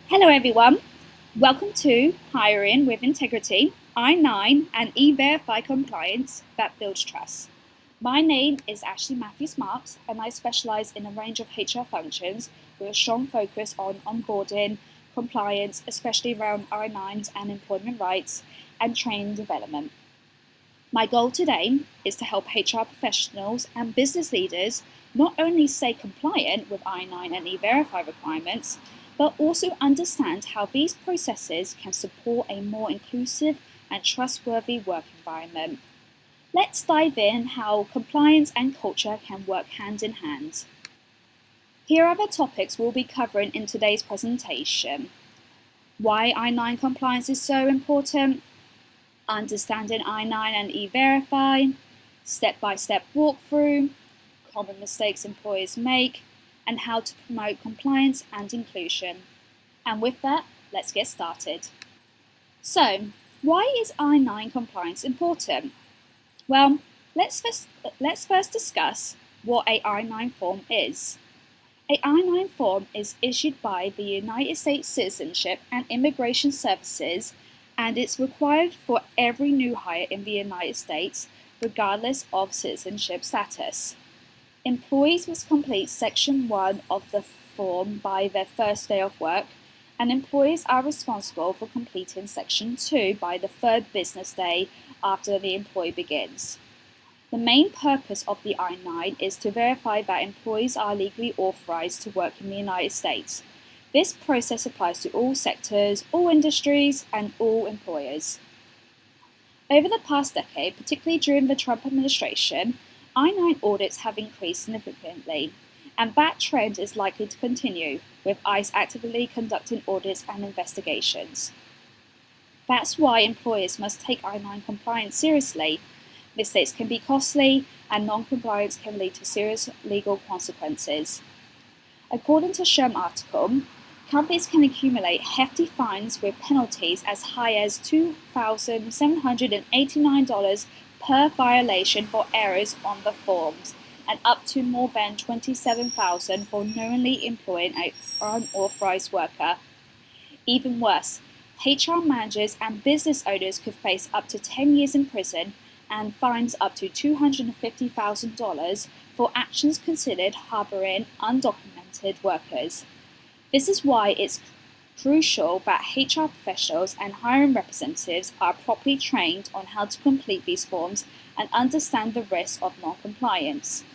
Hello everyone, welcome to Hiring with Integrity, I-9 and E-Verify compliance that builds trust. My name is Ashley Matthews-Marks and I specialise in a range of HR functions with a strong focus on onboarding, compliance, especially around I-9s and employment rights and training development. My goal today is to help HR professionals and business leaders not only stay compliant with I-9 and E-Verify requirements, but also understand how these processes can support a more inclusive and trustworthy work environment. Let's dive in how compliance and culture can work hand in hand. Here are the topics we'll be covering in today's presentation. Why I-9 compliance is so important, understanding I-9 and E-Verify, step-by-step walkthrough, common mistakes employers make, and how to promote compliance and inclusion. And with that, let's get started. So, why is I-9 compliance important? Well, let's first discuss what a I-9 form is. A I-9 form is issued by the United States Citizenship and Immigration Services, and it's required for every new hire in the United States, regardless of citizenship status. Employees must complete Section 1 of the form by their first day of work, and employees are responsible for completing Section 2 by the third business day after the employee begins. The main purpose of the I-9 is to verify that employees are legally authorized to work in the United States. This process applies to all sectors, all industries, and all employers. Over the past decade, particularly during the Trump administration, I-9 audits have increased significantly, and that trend is likely to continue, with ICE actively conducting audits and investigations. That's why employers must take I-9 compliance seriously. Mistakes can be costly, and non-compliance can lead to serious legal consequences. According to a SHRM article, companies can accumulate hefty fines with penalties as high as $2,789 per violation for errors on the forms, and up to more than $27,000 for knowingly employing an unauthorized worker. Even worse, HR managers and business owners could face up to 10 years in prison and fines up to $250,000 for actions considered harboring undocumented workers. This is why it's crucial that HR professionals and hiring representatives are properly trained on how to complete these forms and understand the risks of non-compliance.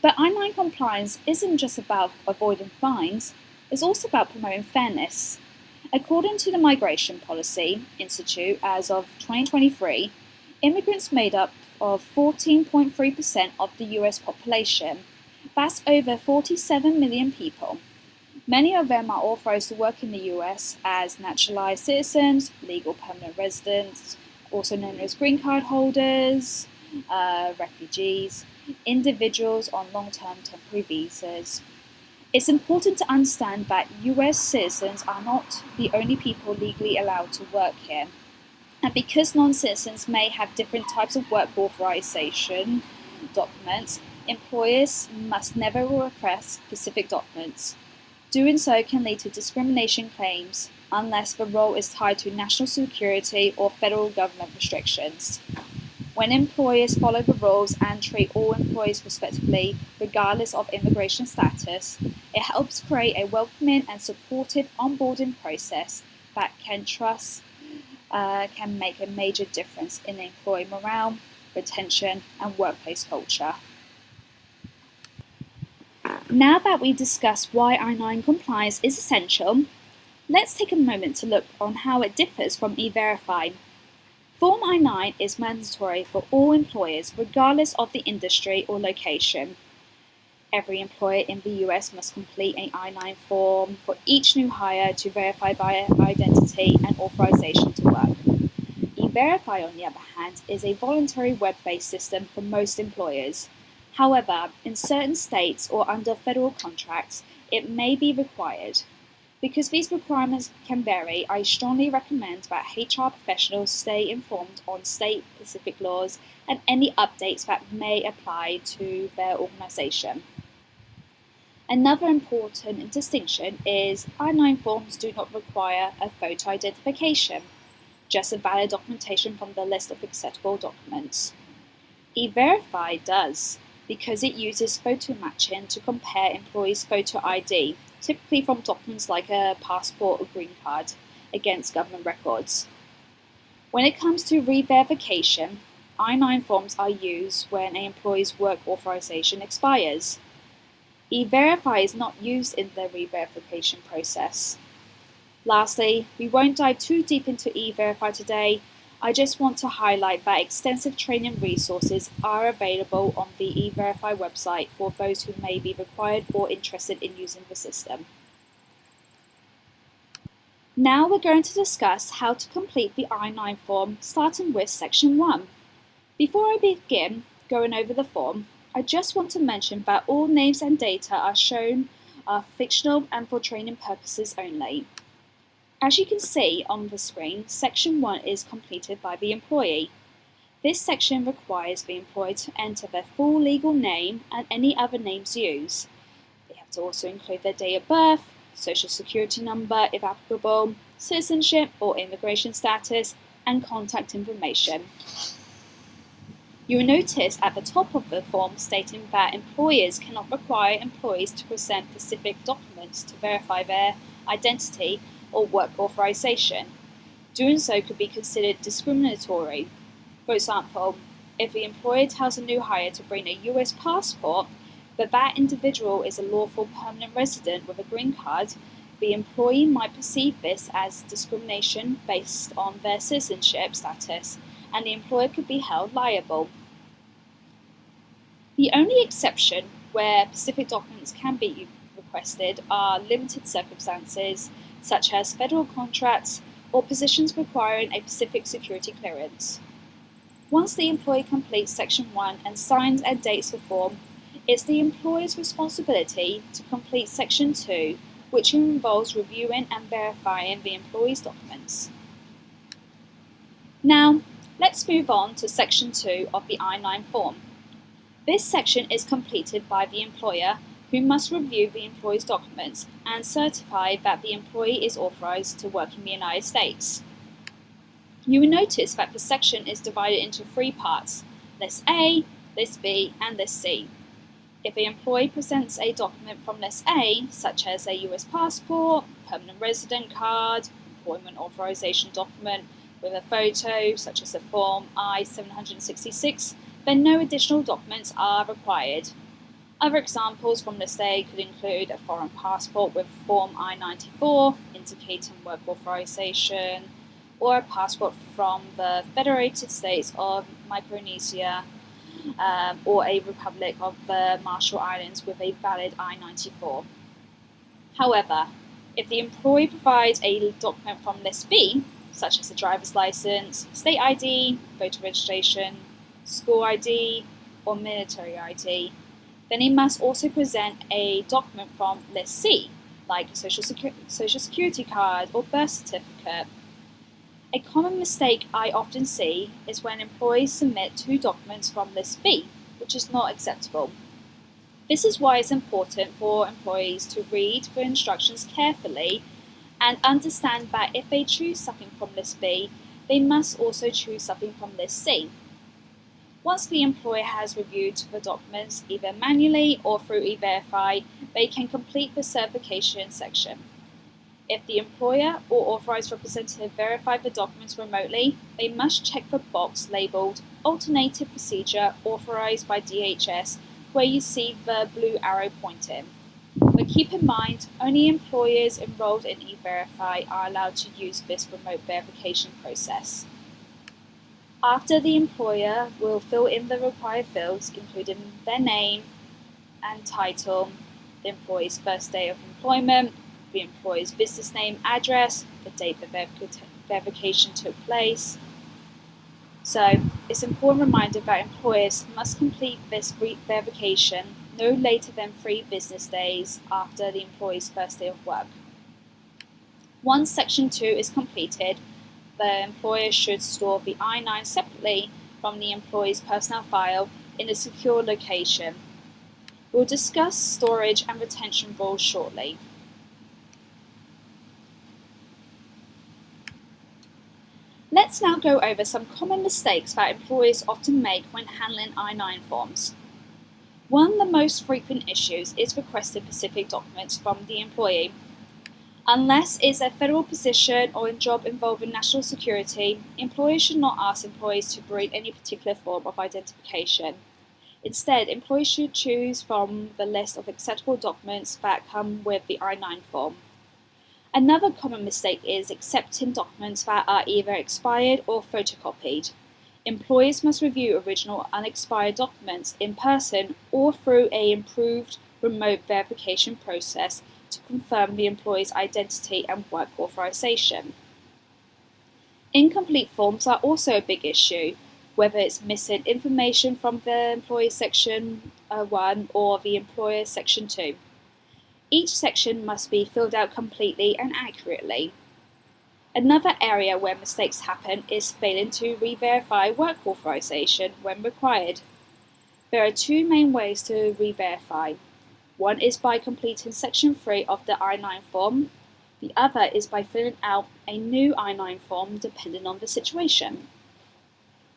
But I-9 compliance isn't just about avoiding fines, it's also about promoting fairness. According to the Migration Policy Institute, as of 2023, immigrants made up of 14.3% of the US population. That's over 47 million people. Many of them are authorized to work in the US as naturalized citizens, legal permanent residents, also known as green card holders, refugees, individuals on long-term temporary visas. It's important to understand that US citizens are not the only people legally allowed to work here. And because non-citizens may have different types of work authorization documents, employers must never request specific documents. Doing so can lead to discrimination claims unless the role is tied to national security or federal government restrictions. When employers follow the rules and treat all employees respectfully, regardless of immigration status, it helps create a welcoming and supportive onboarding process that can make a major difference in employee morale, retention, and workplace culture. Now that we discussed why I-9 compliance is essential, let's take a moment to look on how it differs from E-Verify. Form I-9 is mandatory for all employers, regardless of the industry or location. Every employer in the US must complete an I-9 form for each new hire to verify their identity and authorization to work. E-Verify, on the other hand, is a voluntary web-based system for most employers. However, in certain states or under federal contracts, it may be required. Because these requirements can vary, I strongly recommend that HR professionals stay informed on state-specific laws and any updates that may apply to their organization. Another important distinction is I-9 forms do not require a photo identification, just a valid documentation from the list of acceptable documents. E-Verify does, because it uses photo matching to compare employees' photo ID, typically from documents like a passport or green card, against government records. When it comes to re-verification, I-9 forms are used when an employee's work authorization expires. E-Verify is not used in the re-verification process. Lastly, we won't dive too deep into E-Verify today. I just want to highlight that extensive training resources are available on the E-Verify website for those who may be required or interested in using the system. Now we're going to discuss how to complete the I-9 form, starting with Section 1. Before I begin going over the form, I just want to mention that all names and data are shown are fictional and for training purposes only. As you can see on the screen, Section 1 is completed by the employee. This section requires the employee to enter their full legal name and any other names used. They have to also include their date of birth, social security number if applicable, citizenship or immigration status, and contact information. You will notice at the top of the form stating that employers cannot require employees to present specific documents to verify their identity or work authorization. Doing so could be considered discriminatory. For example, if the employer tells a new hire to bring a US passport, but that individual is a lawful permanent resident with a green card, the employee might perceive this as discrimination based on their citizenship status, and the employer could be held liable. The only exception where specific documents can be requested are limited circumstances, such as federal contracts or positions requiring a specific security clearance. Once the employee completes Section 1 and signs and dates the form, it's the employer's responsibility to complete Section 2, which involves reviewing and verifying the employee's documents. Now, let's move on to Section 2 of the I-9 form. This section is completed by the employer, who must review the employee's documents and certify that the employee is authorized to work in the United States. You will notice that the section is divided into 3 parts: List A, List B, and List C. If the employee presents a document from List A, such as a US passport, permanent resident card, employment authorization document with a photo, such as the Form I-766, then no additional documents are required. Other examples from List A could include a foreign passport with Form I-94, indicating work authorization, or a passport from the Federated States of Micronesia, or a Republic of the Marshall Islands with a valid I-94. However, if the employee provides a document from List B, such as a driver's license, state ID, voter registration, school ID, or military ID, then he must also present a document from List C, like a social security card or birth certificate. A common mistake I often see is when employees submit 2 documents from List B, which is not acceptable. This is why it's important for employees to read the instructions carefully and understand that if they choose something from List B, they must also choose something from List C. Once the employer has reviewed the documents, either manually or through E-Verify, they can complete the certification section. If the employer or authorized representative verify the documents remotely, they must check the box labeled Alternative Procedure Authorized by DHS, where you see the blue arrow pointing. But keep in mind, only employers enrolled in E-Verify are allowed to use this remote verification process. After, the employer will fill in the required fields, including their name and title, the employee's first day of employment, the employee's business name, address, the date the verification took place. So, it's an important reminder that employers must complete this verification no later than 3 business days after the employee's first day of work. Once Section 2 is completed, the employer should store the I-9 separately from the employee's personnel file in a secure location. We'll discuss storage and retention rules shortly. Let's now go over some common mistakes that employers often make when handling I-9 forms. One of the most frequent issues is requesting specific documents from the employee. Unless it's a federal position or a job involving national security, employers should not ask employees to bring any particular form of identification. Instead, employees should choose from the list of acceptable documents that come with the I-9 form. Another common mistake is accepting documents that are either expired or photocopied. Employers must review original unexpired documents in person or through an improved remote verification process to confirm the employee's identity and work authorization. Incomplete forms are also a big issue, whether it's missing information from the employee section 1 or the employer section 2. Each section must be filled out completely and accurately. Another area where mistakes happen is failing to re-verify work authorization when required. There are two main ways to re-verify. One is by completing section 3 of the I-9 form. The other is by filling out a new I-9 form depending on the situation.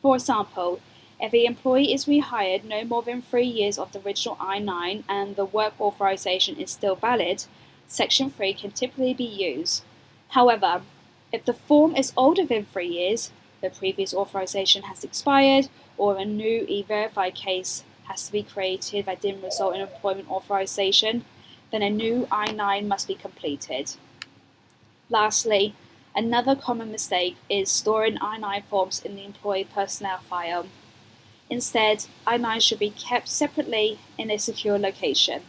For example, if the employee is rehired no more than 3 years of the original I-9 and the work authorization is still valid, section 3 can typically be used. However, if the form is older than 3 years, the previous authorization has expired, or a new e-verify case has to be created that didn't result in employment authorization, then a new I-9 must be completed. Lastly, another common mistake is storing I-9 forms in the employee personnel file. Instead, I-9 should be kept separately in a secure location.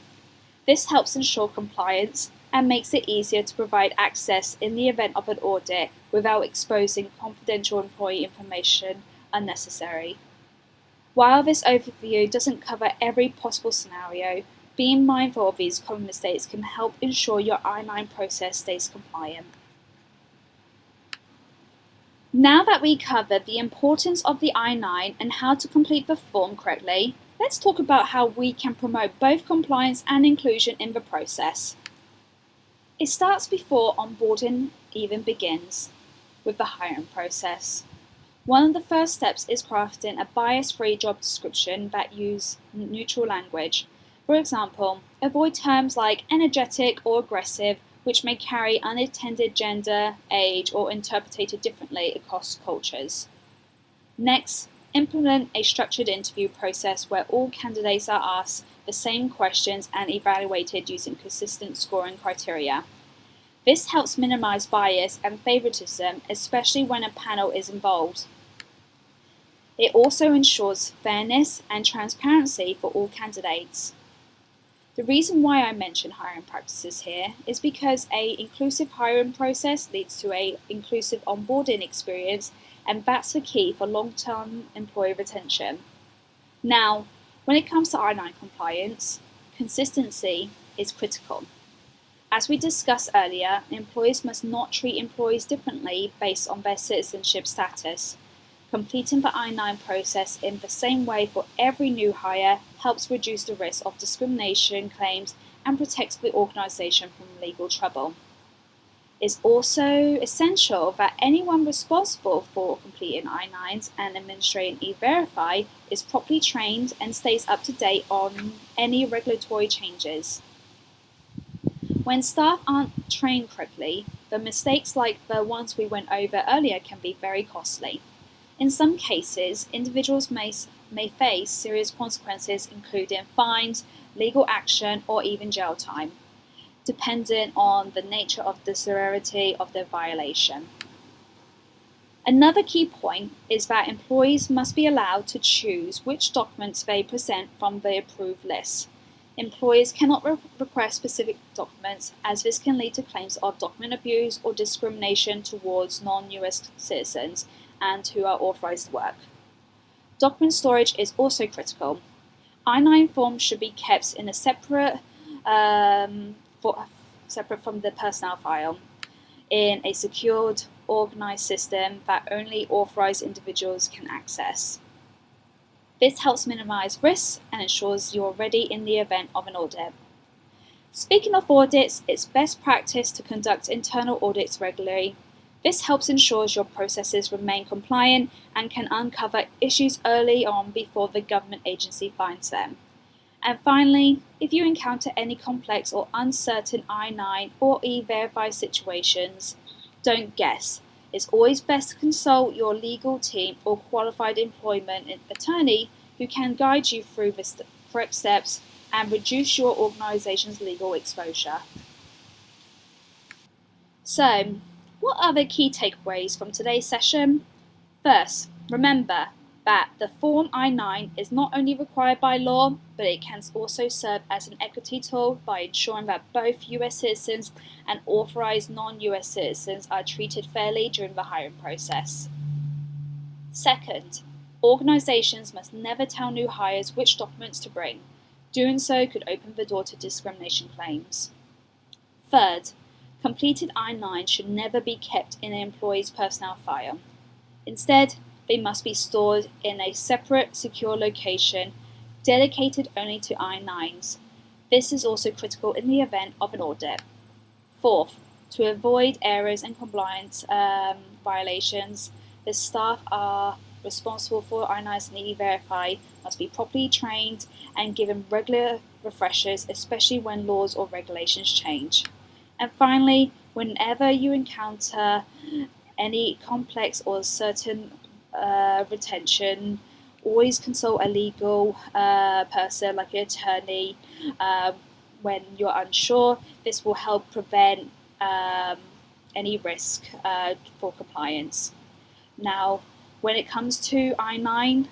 This helps ensure compliance and makes it easier to provide access in the event of an audit without exposing confidential employee information unnecessary. While this overview doesn't cover every possible scenario, being mindful of these common mistakes can help ensure your I-9 process stays compliant. Now that we covered the importance of the I-9 and how to complete the form correctly, let's talk about how we can promote both compliance and inclusion in the process. It starts before onboarding even begins, with the hiring process. One of the first steps is crafting a bias-free job description that uses neutral language. For example, avoid terms like energetic or aggressive, which may carry unintended gender, age, or interpreted differently across cultures. Next, implement a structured interview process where all candidates are asked the same questions and evaluated using consistent scoring criteria. This helps minimize bias and favoritism, especially when a panel is involved. It also ensures fairness and transparency for all candidates. The reason why I mention hiring practices here is because an inclusive hiring process leads to an inclusive onboarding experience, and that's the key for long-term employee retention. Now, when it comes to I-9 compliance, consistency is critical. As we discussed earlier, employers must not treat employees differently based on their citizenship status. Completing the I-9 process in the same way for every new hire helps reduce the risk of discrimination claims and protects the organisation from legal trouble. It's also essential that anyone responsible for completing I-9s and administrating E-Verify is properly trained and stays up to date on any regulatory changes. When staff aren't trained correctly, the mistakes like the ones we went over earlier can be very costly. In some cases, individuals may face serious consequences, including fines, legal action, or even jail time, depending on the nature of the severity of the violation. Another key point is that employees must be allowed to choose which documents they present from the approved list. Employers cannot request specific documents, as this can lead to claims of document abuse or discrimination towards non-US citizens and who are authorized to work. Document storage is also critical. I-9 forms should be kept in a separate from the personnel file in a secured, organized system that only authorized individuals can access. This helps minimize risks and ensures you're ready in the event of an audit. Speaking of audits, it's best practice to conduct internal audits regularly. This helps ensure your processes remain compliant and can uncover issues early on before the government agency finds them. And finally, if you encounter any complex or uncertain I-9 or E-Verify situations, don't guess. It's always best to consult your legal team or qualified employment attorney who can guide you through the correct steps and reduce your organisation's legal exposure. So, what are the key takeaways from today's session? First, remember that the Form I-9 is not only required by law, but it can also serve as an equity tool by ensuring that both US citizens and authorised non-US citizens are treated fairly during the hiring process. Second, organisations must never tell new hires which documents to bring. Doing so could open the door to discrimination claims. Third, completed I-9 should never be kept in an employee's personnel file. Instead, they must be stored in a separate, secure location dedicated only to I-9s. This is also critical in the event of an audit. Fourth, to avoid errors and compliance violations, the staff are responsible for I-9s and E-Verify must be properly trained and given regular refreshers, especially when laws or regulations change. And finally, whenever you encounter any complex or certain retention, always consult a legal person like an attorney when you're unsure. This will help prevent any risk for compliance. Now, when it comes to I-9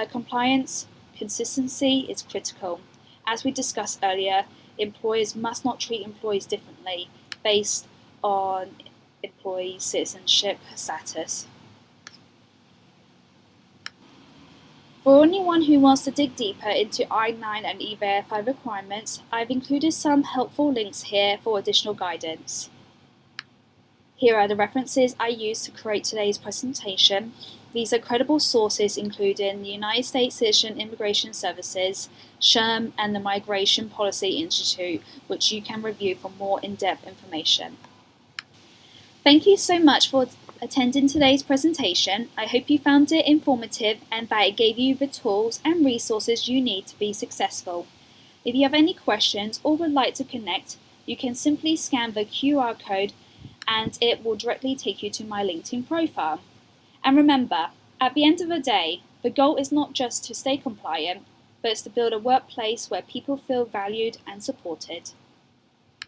compliance, consistency is critical. As we discussed earlier, employers must not treat employees differently based on employee citizenship status. For anyone who wants to dig deeper into I-9 and E-Verify requirements, I've included some helpful links here for additional guidance. Here are the references I used to create today's presentation. These are credible sources including the United States Citizen Immigration Services, SHRM, and the Migration Policy Institute, which you can review for more in-depth information. Thank you so much for attending today's presentation. I hope you found it informative and that it gave you the tools and resources you need to be successful. If you have any questions or would like to connect, you can simply scan the QR code and it will directly take you to my LinkedIn profile. And remember, at the end of the day, the goal is not just to stay compliant, but it's to build a workplace where people feel valued and supported.